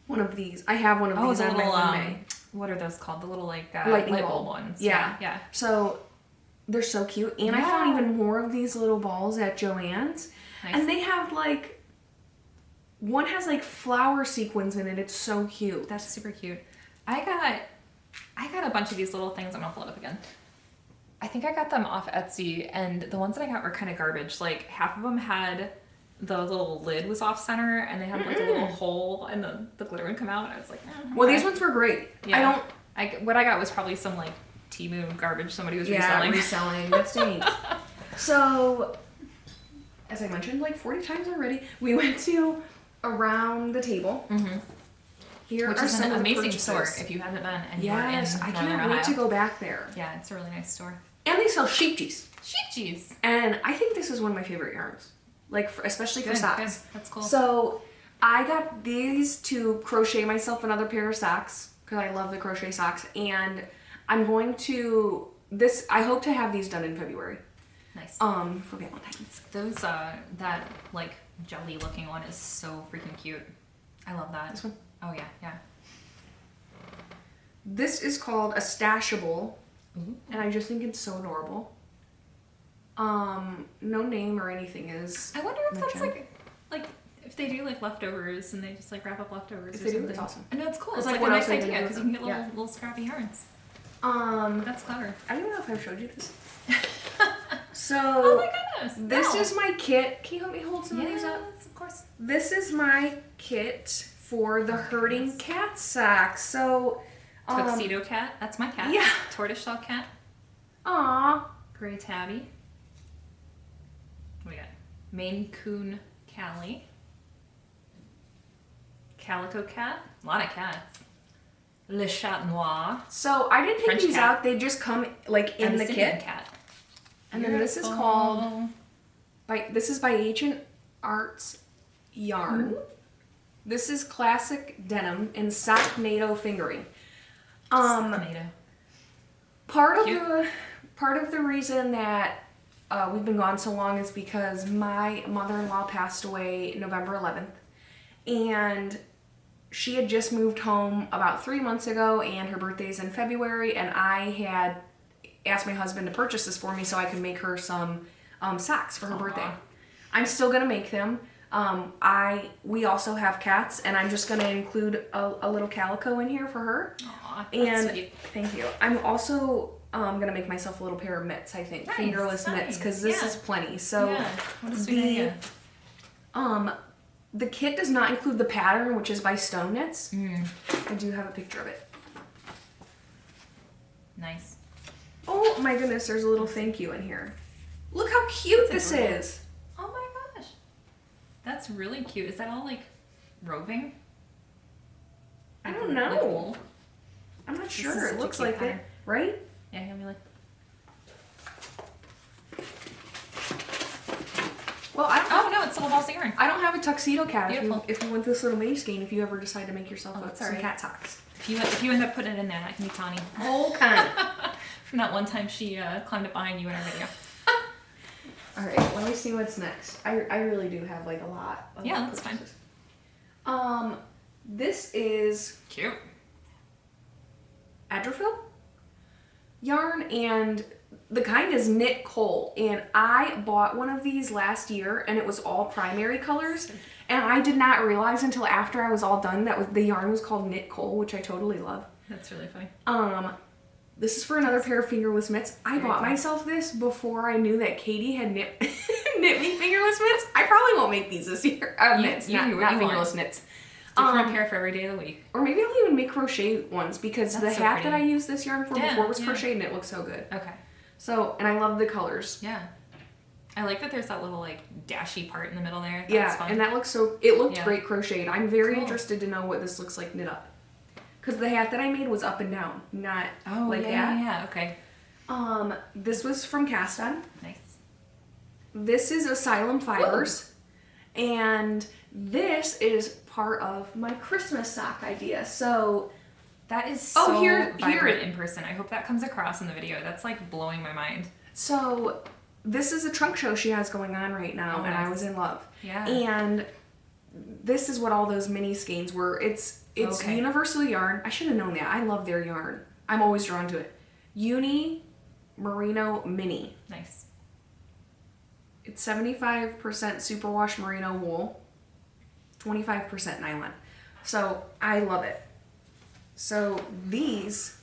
One of these. I have one of these on my May. What are those called? The little like light bulb ones. Yeah. So they're so cute. And I found even more of these little balls at Joann's. Nice. And they have like, one has like flower sequins in it. It's so cute. That's super cute. I got a bunch of these little things. I'm gonna pull it up again. I think I got them off Etsy, and the ones that I got were kind of garbage. Like half of them had the little lid was off center, and they had like a little hole, and the glitter would come out. And I was like, well, these ones were great. Yeah. What I got was probably some like Temu garbage somebody was reselling. reselling. That stinks. So, as I mentioned, like 40 times already, we went to Around the Table. Mm-hmm. Here Which are is some an of the amazing purchases. store if you haven't been. And yes, you're in I Northern can't wait Ohio. to go back there. Yeah, it's a really nice store. And they sell sheep cheese. Sheep cheese. And I think this is one of my favorite yarns, like especially for socks. Good. That's cool. So I got these to crochet myself another pair of socks because I love the crochet socks, and I'm going to I hope to have these done in February. Nice. For Valentine's. Those that like jelly looking one is so freaking cute. I love that. This one? Oh yeah. This is called a Stashable, Ooh. and I just think it's so adorable. No name or anything is. I wonder if mentioned. that's like if they do like leftovers and they just like wrap up leftovers. If or they do, something. it's awesome. I know it's cool. It's It's like like what a else nice they do idea with because you them. can get little scrappy yarns. That's clever. I don't even know if I've showed you this. So. Oh my goodness! This No. is my kit. Can you help me hold some of these up? Yes, of course. This is my kit for the herding cat socks. So. Tuxedo cat. That's my cat. Yeah. Tortoiseshell cat. Aw. Gray tabby. What do we got? Maine Coon Callie. Calico cat. A lot of cats. Le Chat Noir. So I didn't pick French these cat. out. They just come like in the Abyssinian kit. cat. And then this is called. This is by Ancient Arts Yarn. Ooh. This is classic denim in sock NATO fingering. Tomato. Part Cute. of the reason that we've been gone so long is because my mother-in-law passed away November 11th, and she had just moved home about 3 months ago, and her birthday's in February, and I had asked my husband to purchase this for me so I could make her some socks for her birthday. I'm still gonna make them. We also have cats, and I'm just gonna include a little calico in here for her. Aw, And that's sweet. thank you. I'm also gonna make myself a little pair of mitts. I think Nice, fingerless mitts because this yeah. is plenty. So Yeah, what a sweet idea. the kit does not include the pattern, which is by Stone Knits. Mm, I do have a picture of it. nice. Oh my goodness, there's a little thank you in here. Look how cute this adorable. is. Oh my gosh. That's really cute. Is that all like roving? I don't Like know. wool? I'm not is sure. such It a looks cute like pattern. it, right? Yeah, he'll be like. Well, I don't. Oh no, it's little balls of yarn. I don't have a tuxedo cat. Beautiful. If you want this little mage skein, if you ever decide to make yourself that's some alright. cat socks. If you end up putting it in there, that can be Connie. Whole kind. From that one time she climbed up behind you in our video. All right, let me see what's next. I really do have like a lot. Of Yeah, that's purchases. This is Cute. Adrofil yarn, and the kind is knit coal, and I bought one of these last year, and it was all primary colors, and I did not realize until after I was all done that the yarn was called knit coal, which I totally love. That's really funny. This is for another pair of fingerless mitts. I bought cool. myself this before I knew that Katie had knit me fingerless mitts. I probably won't make these this year. Mitts, you not do what you fingerless want. knits. Different pair for every day of the week. Or maybe I'll even make crochet ones, because That's the so hat that I pretty. used this yarn for Yeah, before was yeah. crocheted, and it looks so good. Okay. So, and I love the colors. Yeah. I like that there's that little like dashy part in the middle there. That's Yeah, fun. and that looks so, it looked Yeah. great crocheted. I'm very Cool. interested to know what this looks like knit up. Because the hat that I made was up and down, not like that. Yeah, okay. This was from Cast On. Nice. This is Asylum Fibers. And this is part of my Christmas sock idea. So, That is so here- vibrant in person. I hope that comes across in the video. That's like blowing my mind. so this is a trunk show she has going on right now, Oh, and I nice. was in love. Yeah. And this is what all those mini skeins were. It's Okay. Universal Yarn. I should have known that. I love their yarn. I'm always drawn to it. Uni Merino Mini. Nice. It's 75% superwash merino wool, 25% nylon. So I love it. So these,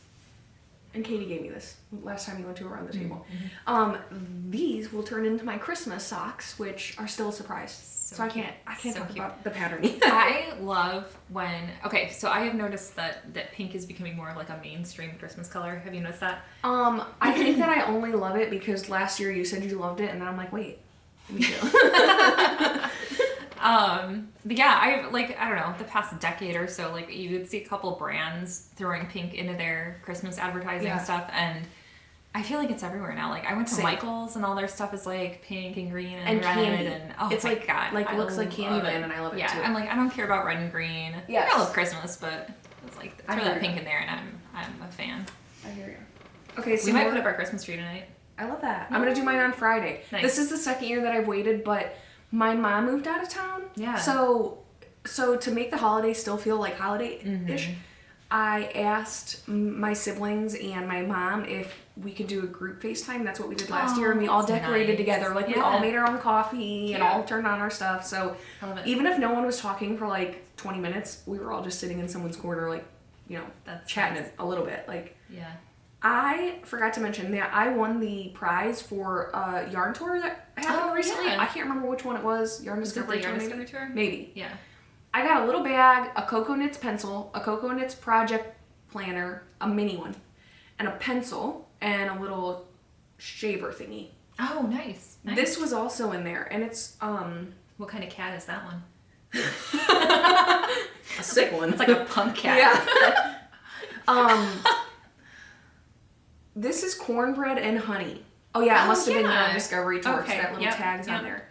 and Katie gave me this last time we went to around the table. These will turn into my Christmas socks, which are still a surprise. So I can't So talk cute. about the patterning. I love when, okay, so I have noticed that pink is becoming more of like a mainstream Christmas color. Have you noticed that? I think that I only love it because last year you said you loved it, and then I'm like, wait, me too. But yeah, I don't know, the past decade or so, like you would see a couple brands throwing pink into their Christmas advertising Yeah. stuff, and I feel like it's everywhere now. Like I went to Same. Michael's and all their stuff is like pink and green and red candy. and oh It's my like- god, like I looks like love Candyland, it. and I love it yeah, too. I'm like, I don't care about red and green. Yes. I love Christmas, but it's like I throw hear that you. pink in there and I'm a fan. I hear you. Okay, so We might put up our Christmas tree tonight. I love that. I'm gonna do mine on Friday. Nice. This is the second year that I've waited, but my mom moved out of town. Yeah. So to make the holiday still feel like holiday-ish, Mm-hmm. I asked my siblings and my mom if we could do a group FaceTime. That's what we did last year, and we all that's decorated nice. together. Like we Yeah. all made our own coffee and Yeah. all turned on our stuff. So I love it. even if no one was talking for like 20 minutes, we were all just sitting in someone's corner, like, you know, That's chatting nice. a little bit. Like, Yeah. I forgot to mention that I won the prize for a yarn tour that happened Oh, recently. yeah. I can't remember which one it was. Yarn Was it the Discovery Yarn Tour, Discovery Tour? maybe. Yeah. I got a little bag, a Cocoa Knits pencil, a Cocoa Knits project planner, a mini one, and a pencil, and a little shaver thingy. Oh, nice. Nice. This was also in there, and it's What kind of cat is that one? a sick one. It's like a punk cat. Yeah. This is cornbread and honey. Oh yeah, it must have been yeah. Yarn Discovery Tour. 'Cause Okay, that little yep, tag's on yep. there.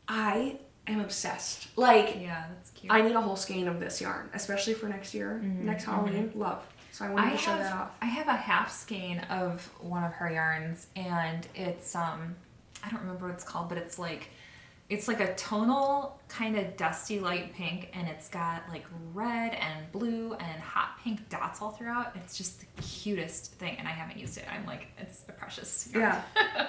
I am obsessed. Like, Yeah, that's cute. I need a whole skein of this yarn, especially for next year, next Halloween. Love. So I wanted to show that off. I have a half skein of one of her yarns, and it's I don't remember what it's called, but it's like a tonal kind of dusty light pink, and it's got like red and blue and hot pink dots all throughout. It's just the cutest thing, and I haven't used it. I'm like, it's a precious yarn. Yeah.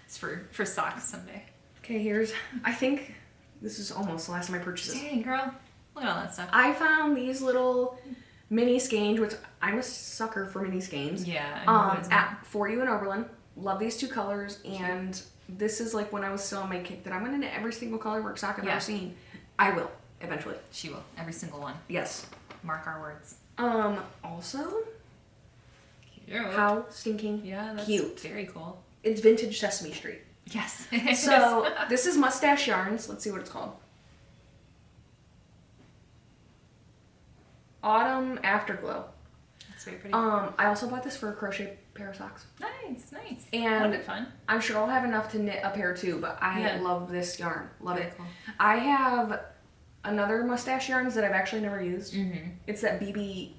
It's for socks someday. Okay, I think this is almost the last of my purchases. Dang, girl, look at all that stuff. I found these little mini skeins, which I'm a sucker for mini skeins. Yeah. I know what it's At For You in Oberlin. Love these two colors, and this is like when I was still on my kick that I'm gonna knit every single color work sock I've Yeah. ever seen. I will eventually. She will. Every single one. Yes. Mark our words. Also, Cute. how stinking Yeah, that's cute. very cool. It's vintage Sesame Street. Yes. So this is Mustache Yarns. Let's see what it's called. Autumn Afterglow. That's very pretty. I also bought this for a crochet pair of socks. Nice, nice. And That'll be fun. I'm sure I'll have enough to knit a pair too, but I Yeah. love this yarn. Love Very it. cool. I have another mustache yarns that I've actually never used. It's that BB.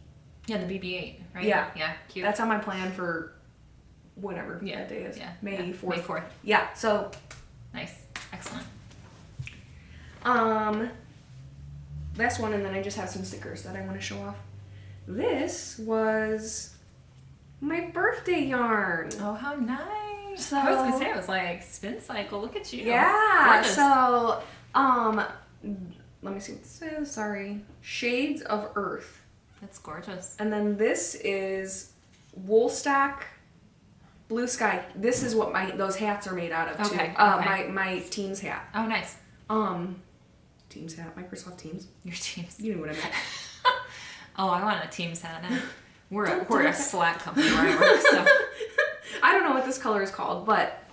Yeah, the BB-8, right? Yeah. Yeah, cute. That's on my plan for whatever that day is. Yeah. May 4th. May 4th. Yeah, so. Nice. Excellent. That's one, and then I just have some stickers that I want to show off. This was my birthday yarn. Oh, how nice. So, I was going to say, I was like, spin cycle, look at you. Yeah, Gorgeous. so, let me see what this is, sorry. Shades of Earth. That's gorgeous. And then this is Woolstack Blue Sky. This is what those hats are made out of, too. Okay. My Teams hat. Oh, nice. Teams hat, Microsoft Teams. Your Teams. You know what I mean. Oh, I want a Teams hat. And we're a Slack company where I work, so. I don't know what this color is called, but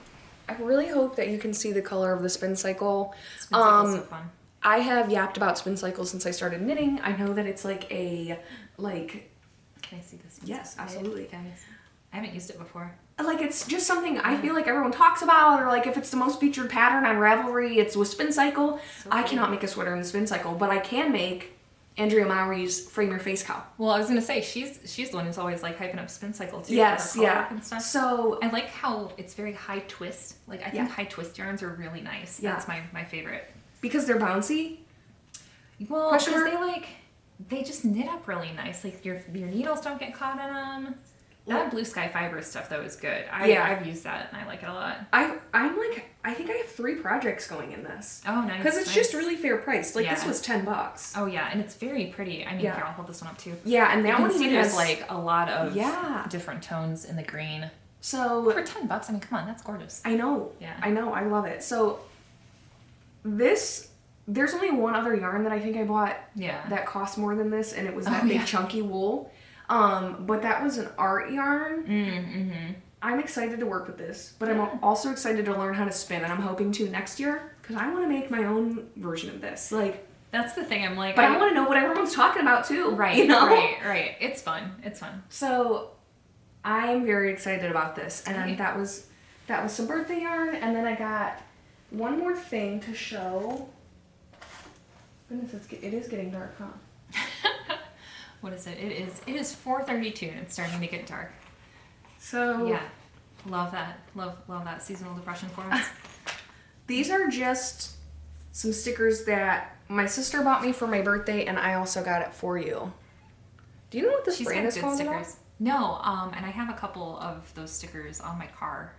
I really hope that you can see the color of the spin cycle. Spin cycle's so fun. I have yapped about spin cycles since I started knitting. I know that it's like Can I see this? Yes, absolutely. I haven't used it before. Like, it's just something I feel like everyone talks about, or like if it's the most featured pattern on Ravelry, it's with spin cycle. So I cool. cannot make a sweater in the spin cycle, but I can make Andrea Mowry's Frame Your Face Cow. Well, I was gonna say she's the one who's always like hyping up spin cycle too. Yes, for her color yeah. and stuff. So I like how it's very high twist. Like I think high twist yarns are really nice. Yeah. That's my favorite. because they're bouncy. Well, Question because mark? they just knit up really nice. Like your needles don't get caught in them. That Blue Sky Fiber stuff though is good. I've used that and I like it a lot. I think I have 3 projects going in this. Oh, nice. Because it's just really fair priced. Like, Yeah. this was $10. Oh yeah, and it's very pretty. I mean, Yeah. here I'll hold this one up too. Yeah, and You that can one see even there's has like a lot of Yeah. different tones in the green. So For $10, I mean, come on, that's gorgeous. I know. Yeah. I know. I love it. So there's only one other yarn that I think I bought Yeah. that cost more than this, and it was that Oh, big yeah. chunky wool. But that was an art yarn. Mm-hmm. I'm excited to work with this, but I'm also excited to learn how to spin, and I'm hoping to next year because I want to make my own version of this. Like, That's the thing. I'm like, but I want to know what everyone's talking about too. right, You know? right. It's fun. It's fun. So I'm very excited about this, and Okay. that was some birthday yarn, and then I got one more thing to show. Goodness, it is getting dark, huh? What is it? It is 4:32 and it's starting to get dark. So Yeah, love that. Love that seasonal depression for us. these are just some stickers that my sister bought me for my birthday, and I also got it for you. Do you know what this She's brand got is good called at all? stickers. No, and I have a couple of those stickers on my car.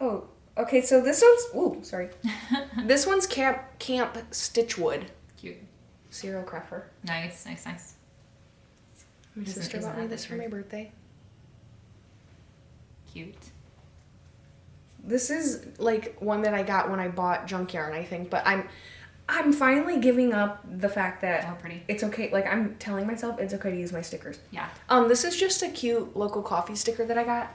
Oh, okay. So this one's sorry. This one's Camp Stitchwood. Cute. Serial crafter. Nice. My Isn't- sister isn't bought me that this for picture? my birthday. Cute. This is like one that I got when I bought junk yarn, I think, but I'm finally giving up the fact that Oh, pretty. it's okay. Like, I'm telling myself it's okay to use my stickers. Yeah. This is just a cute local coffee sticker that I got.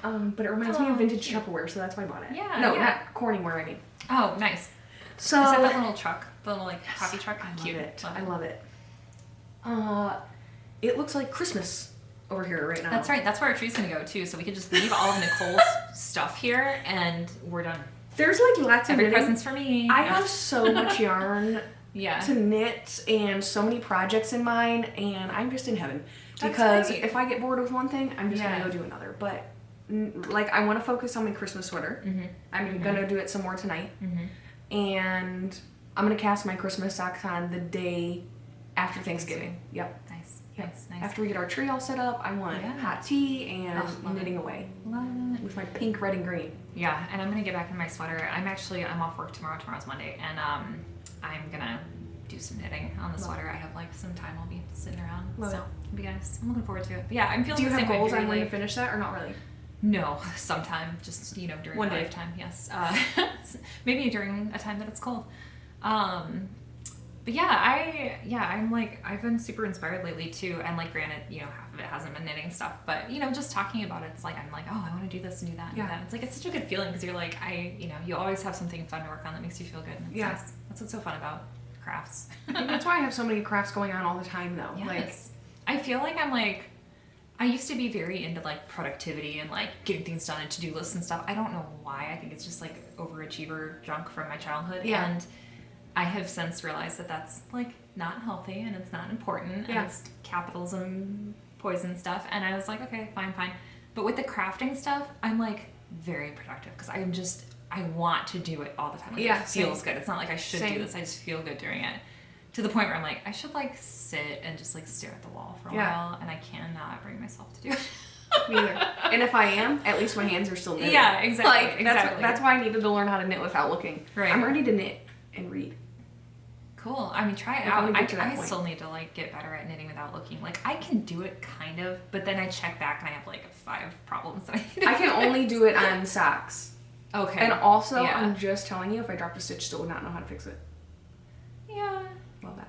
But it reminds me of vintage Tupperware, so that's why I bought it. Yeah, No, yeah. not Corningware, I mean. Oh, nice. So Is that the little truck? The little like coffee truck? I Cute. love it. I love it. It looks like Christmas over here right now. That's right. That's where our tree's gonna go too. So we could just leave all of Nicole's stuff here, and we're done. There's like lots of Every knitting. present's for me. I Yeah. have so much yarn Yeah. to knit and so many projects in mind, and I'm just in heaven. That's Because great. if I get bored with one thing, I'm just Yeah. gonna go do another. But like, I want to focus on my Christmas sweater. Mm-hmm. I'm gonna do it some more tonight, and I'm gonna cast my Christmas socks on the day after Thanksgiving. Yep. Nice. Yep. Nice. After we get our tree all set up, I want Yeah. hot tea and Oh, love knitting it. away Love it. with my pink, red, and green. Yeah, and I'm gonna get back in my sweater. I'm off work tomorrow. Tomorrow's Monday, and I'm gonna do some knitting on the sweater. I have like some time. I'll be sitting around, Love so it'll be nice. I'm looking forward to it. But yeah, I'm feeling Do you the have same way. goals on Very when to late. finish that, or not really? No, sometime, just during One my day. lifetime. Yes, maybe during a time that it's cold. But yeah, I'm like, I've been super inspired lately too. And like, granted, half of it hasn't been knitting stuff, but just talking about it, it's like, I'm like, oh, I want to do this and do that and do Yeah. that. It's like, it's such a good feeling because you're like, you always have something fun to work on that makes you feel good. And it's Yeah. nice. That's what's so fun about crafts. And that's why I have so many crafts going on all the time, though. Yes. Like, I feel like I used to be very into like productivity and like getting things done and to-do lists and stuff. I don't know why. I think it's just like overachiever junk from my childhood. Yeah. And I have since realized that that's like not healthy and it's not important Yeah. and it's capitalism poison stuff. And I was like, okay, fine. But with the crafting stuff, I'm like very productive because I want to do it all the time. Like, Yeah, it feels same. good. It's not like I should Same. do this. I just feel good doing it. To the point where I'm like, I should like sit and just like stare at the wall for a while, and I cannot bring myself to do it. Me either. And if I am, at least my hands are still knitting. Yeah, exactly. Like, exactly. that's why I needed to learn how to knit without looking. Right. I'm ready to knit and read. Cool. I mean, try it Like, I out. wanna get to that I point. still need to like get better at knitting without looking. Like I can do it kind of, but then I check back and I have like 5 problems that I need to I can fix. only do it on socks. Okay. And also, Yeah. I'm just telling you, if I dropped a stitch, still would not know how to fix it. Yeah. Love that.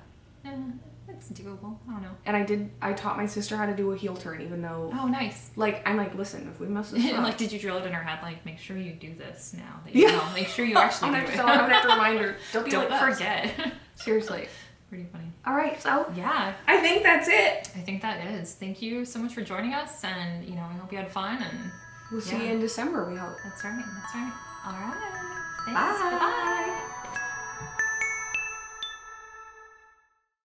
It's doable. I don't know. And I taught my sister how to do a heel turn, even though, Oh, nice. like, I'm like, listen, if we mess this up. Like, did you drill it in her head? Like, make sure you do this now. That you know. Make sure you actually I'm do gonna it. have to tell her, I'm gonna have to remind her. Don't Don't like us. forget. Seriously. Pretty funny. All right, so Yeah, I think that's it. I think that is. Thank you so much for joining us, and you know, I hope you had fun. And We'll see you in December, we hope. that's right. That's right. All right. Thanks. Bye. Bye.